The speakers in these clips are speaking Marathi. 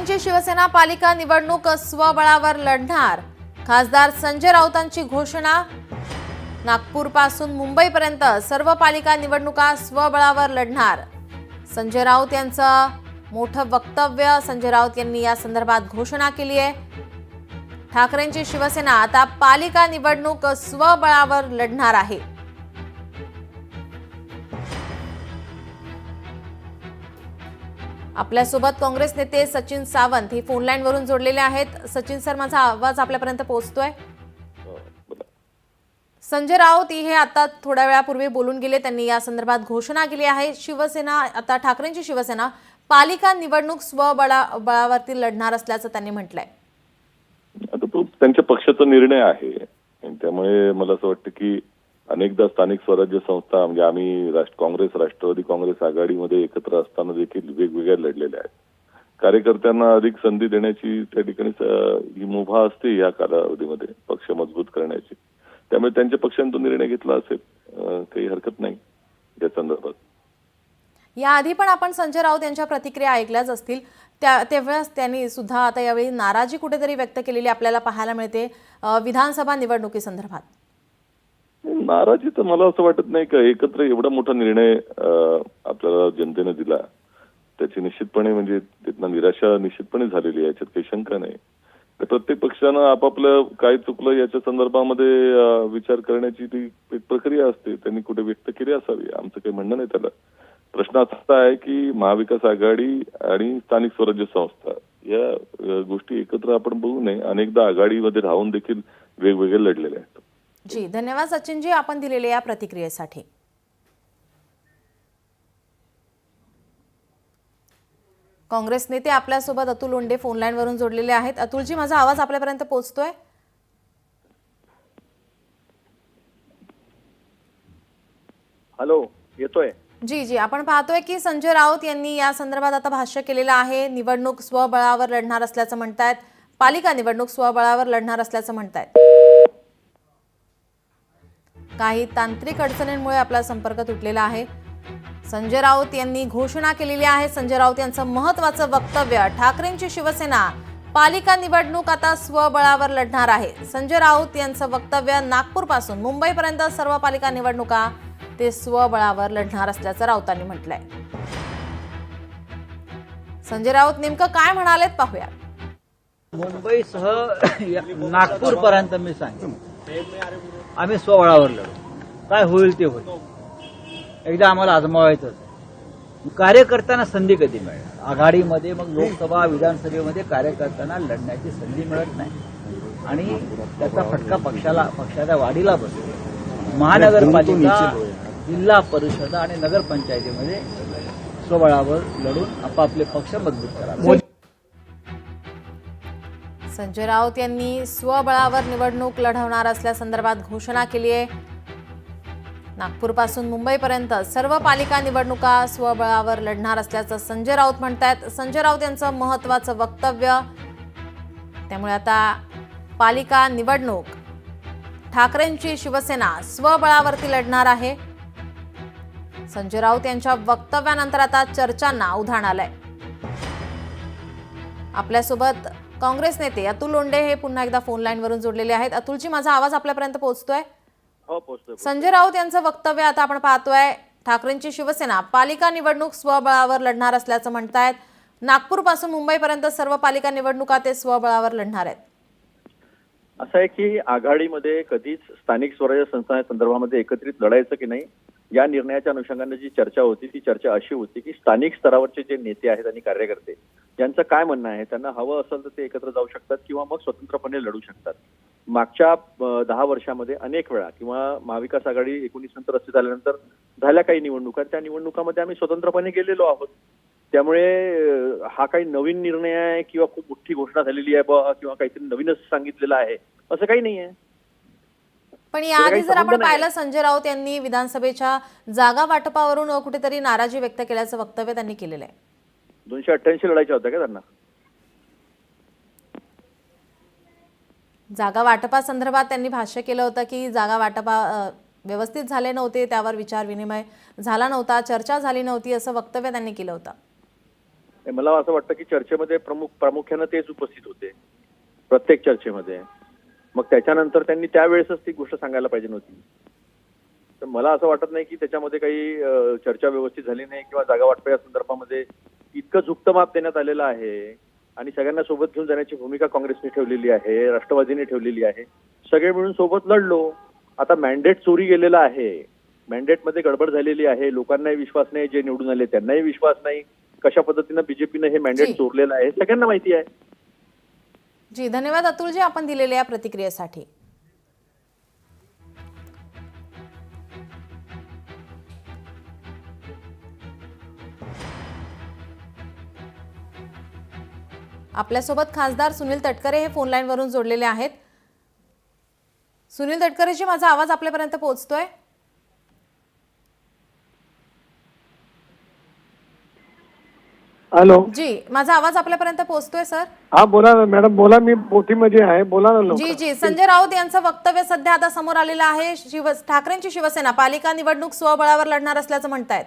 ठाकरेंची शिवसेना पालिका निवडणूक स्वबळावर लढणार। खासदार संजय राऊतांची घोषणा। नागपूरपासून मुंबईपर्यंत सर्व पालिका निवडणुका स्वबळावर लढणार। संजय राऊत यांचं मोठं वक्तव्य। संजय राऊत यांनी या संदर्भात घोषणा केली आहे। ठाकरेंची शिवसेना आता पालिका निवडणूक स्वबळावर लढणार आहे। आपल्यासोबत काँग्रेस नेते सचिन सावंत हे फोन लाईन वरून जोडलेले आहेत। सचिन सर, माझा आवाज आपल्यापर्यंत पोहोचतोय? संजय राऊत हे आता थोड्या वेळापूर्वी बोलून गेले। त्यांनी या संदर्भात घोषणा केली आहे। शिवसेना आता ठाकरेंची शिवसेना पालिका निवडणूक स्वबळावरती लढणार असल्याचं त्यांनी म्हटलंय। आता तो त्यांच्या पक्षाचा निर्णय आहे आणि त्यामुळे मला असं वाटतं की अनेकदा स्थानिक स्वराज्य संस्था म्हणजे आम्ही काँग्रेस राष्ट्रवादी काँग्रेस आघाडीमध्ये एकत्र असताना देखील वेगवेगळ्या लढलेल्या आहेत। कार्यकर्त्यांना अधिक संधी देण्याची त्या ठिकाणी ही मुभा असते या कालावधीमध्ये पक्ष मजबूत करण्याची। त्यामुळे त्यांच्या पक्षाने तो निर्णय घेतला असेल, काही हरकत नाही या संदर्भात। याआधी पण आपण संजय राऊत यांच्या प्रतिक्रिया ऐकल्याच असतील, तेव्हाच त्यांनी सुद्धा आता यावेळी नाराजी कुठेतरी व्यक्त केलेली आपल्याला पाहायला मिळते विधानसभा निवडणुकीसंदर्भात। नाराजी तर मला असं वाटत नाही का एकत्र एवढा मोठा निर्णय आपल्याला जनतेने दिला त्याची निश्चितपणे म्हणजे तिथनं निराशा निश्चितपणे झालेली आहे, याच्यात काही शंका नाही। तर प्रत्येक पक्षानं आपापलं काय चुकलं याच्या संदर्भामध्ये विचार करण्याची ती एक प्रक्रिया असते, त्यांनी कुठे व्यक्त केली असावी, आमचं काही म्हणणं नाही त्याला। प्रश्न असा आहे की महाविकास आघाडी आणि स्थानिक स्वराज्य संस्था या गोष्टी एकत्र आपण बघू नये। अनेकदा आघाडीमध्ये राहून देखील वेगवेगळे लढलेले आहेत। जी, धन्यवाद सचिनजी आपण दिलेल्या या प्रतिक्रियेसाठी। काँग्रेस नेते आपल्यासोबत अतुल लोंढे फोन लाईन वरून जोडलेले आहेत। अतुलजी, माझा आवाज आपल्यापर्यंत पोहोचतोय? हॅलो, येतोय? जी जी, आपण पाहतोय की संजय राऊत यांनी या संदर्भात आता भाष्य केलेलं आहे। निवडणूक स्वबळावर लढणार असल्याचं म्हणतायत, पालिका निवडणूक स्वबळावर लढणार असल्याचं म्हणतायत। काही तांत्रिक अडचणींमुळे आपला संपर्क तुटलेला आहे। संजय राऊत यांनी घोषणा केलेली आहे। संजय राऊत यांचं महत्त्वाचं वक्तव्य। ठाकरेंची शिवसेना पालिका निवडणूक आता स्वबळावर लढणार आहे। संजय राऊत यांचं वक्तव्य। नागपूरपासून मुंबईपर्यंत सर्व पालिका निवडणुका ते स्वबळावर लढणार असल्याचं राऊतांनी म्हटलंय। संजय राऊत नेमकं काय म्हणालेत पाहूया। मुंबईसह नागपूर पर्यंत मी सांगेन आम्ही स्वबळावर लढू, काय होईल ते होईल। एकदा आम्हाला आजमावायचं। कार्यकर्त्यांना संधी कधी मिळेल? आघाडीमध्ये मग लोकसभा विधानसभेमध्ये कार्यकर्त्यांना लढण्याची संधी मिळत नाही आणि त्याचा फटका पक्षाच्या वाढीला बसतो। महानगरपालिका, जिल्हा परिषद आणि नगरपंचायतीमध्ये स्वबळावर लढून आपापले पक्ष मजबूत करा। संजय राऊत यांनी स्वबळावर निवडणूक लढवणार असल्यासंदर्भात घोषणा केली आहे। नागपूरपासून मुंबईपर्यंत सर्व पालिका निवडणुका स्वबळावर लढणार असल्याचं संजय राऊत म्हणतात। संजय राऊत यांचं महत्त्वाचं वक्तव्य। त्यामुळे आता पालिका निवडणूक ठाकरेंची शिवसेना स्वबळावरती लढणार आहे। संजय राऊत यांच्या वक्तव्यानंतर आता चर्चांना उधाण आलंय। आपल्यासोबत काँग्रेस नेते अतुल लोंढे हे पुन्हा एकदा फोन लाईन वरून जोडलेले आहेत। अतुलजी, माझा आवाज आपल्यापर्यंत पोहोचतोय? हो, पोहोचतोय। संजय राऊत यांचं वक्तव्य आता आपण पाहतोय। ठाकरेंची शिवसेना पालिका निवडणूक स्वबळावर लढणार असल्याचं म्हणतायत। नागपूरपासून मुंबईपर्यंत सर्व पालिका निवडणुका ते स्वबळावर लढणार आहेत। असं आहे की आघाडीमध्ये कधीच स्थानिक स्वराज्य संस्था संदर्भामध्ये एकत्रित लढायचं की नाही या निर्णयाच्या अनुषंगाने जी चर्चा होती ती चर्चा अशी होती की स्थानिक स्तरावरचे जे नेते आहेत आणि कार्यकर्ते यांचं काय म्हणणं आहे, त्यांना हवं असेल तर ते एकत्र जाऊ शकतात किंवा मग स्वतंत्रपणे लढू शकतात। मागच्या 10 वर्षामध्ये अनेक वेळा किंवा महाविकास आघाडी 19 नंतर अस्तित्वात झाल्यानंतर झाल्या काही निवडणुका, त्या निवडणुकामध्ये आम्ही स्वतंत्रपणे गेलेलो आहोत। त्यामुळे हा काही नवीन निर्णय आहे किंवा खूप मोठी घोषणा झालेली आहे किंवा काहीतरी नवीनच सांगितलेलं आहे असं काही नाहीये। पण याआधी जर आपण पाहिलं, संजय राऊत यांनी विधानसभेच्या जागा वाटपावरून कुठेतरी नाराजी व्यक्त केल्याचं वक्तव्य त्यांनी केलेलं आहे। 288 लढायच्या होत्या का त्यांना? जागा वाटपासंदर्भात त्यांनी भाष्य केलं होतं की जागा वाटपा व्यवस्थित झाले नव्हते, त्यावर विचार विनिमय झाला नव्हता, चर्चा झाली नव्हती, असं वक्तव्य त्यांनी केलं होतं। मला असं वाटतं की चर्चेमध्ये प्रामुख्यानं तेच उपस्थित होते प्रत्येक चर्चेमध्ये. मग त्याच्यानंतर त्यांनी त्यावेळेसच ती गोष्ट सांगायला पाहिजे नव्हती. तर मला असं वाटत नाही की त्याच्यामध्ये काही चर्चा व्यवस्थित झाली नाही किंवा जागा वाटपा या संदर्भामध्ये इतकं झुकतं माप देण्यात आलेलं आहे आणि सगळ्यांना सोबत घेऊन जाण्याची भूमिका काँग्रेसने ठेवलेली आहे, राष्ट्रवादीने ठेवलेली आहे. सगळे मिळून सोबत लढलो. आता मॅन्डेट चोरी गेलेला आहे, मॅन्डेटमध्ये गडबड झालेली आहे, लोकांनाही विश्वास नाही, जे निवडून आले त्यांनाही विश्वास नाही. कशा पद्धतीनं बीजेपीनं हे मॅन्डेट जी. चोरलेलं आहे सगळ्यांना माहिती आहे. जी, धन्यवाद अतुलजी आपण दिलेल्या या प्रतिक्रियेसाठी. आपल्यासोबत खासदार सुनील तटकरे हे फोन लाईन वरून जोडलेले आहेत. सुनील तटकरेजी, माझा आवाज आपल्यापर्यंत पोहोचतोय? हॅलो. जी, माझा आवाज आपल्यापर्यंत पोहोचतोय सर? हा बोला ना मॅडम, बोला, मी मोठीमध्ये आहे, बोला ना जी लवकर. जी, संजय राऊत यांचं वक्तव्य सध्या आता समोर आलेलं आहे. ठाकरेंची शिवसेना पालिका निवडणूक स्वबळावर लढणार असल्याचं म्हणतायत.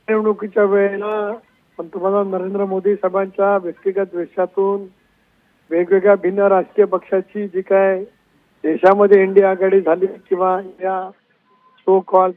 निवडणुकीच्या वेळेला पंतप्रधान नरेंद्र मोदी साहेबांच्या व्यक्तिगत द्वेषातून वेगवेगळ्या भिन्न राजकीय पक्षाची जी काय देशामध्ये इंडिया आघाडी झाली किंवा या सो कॉल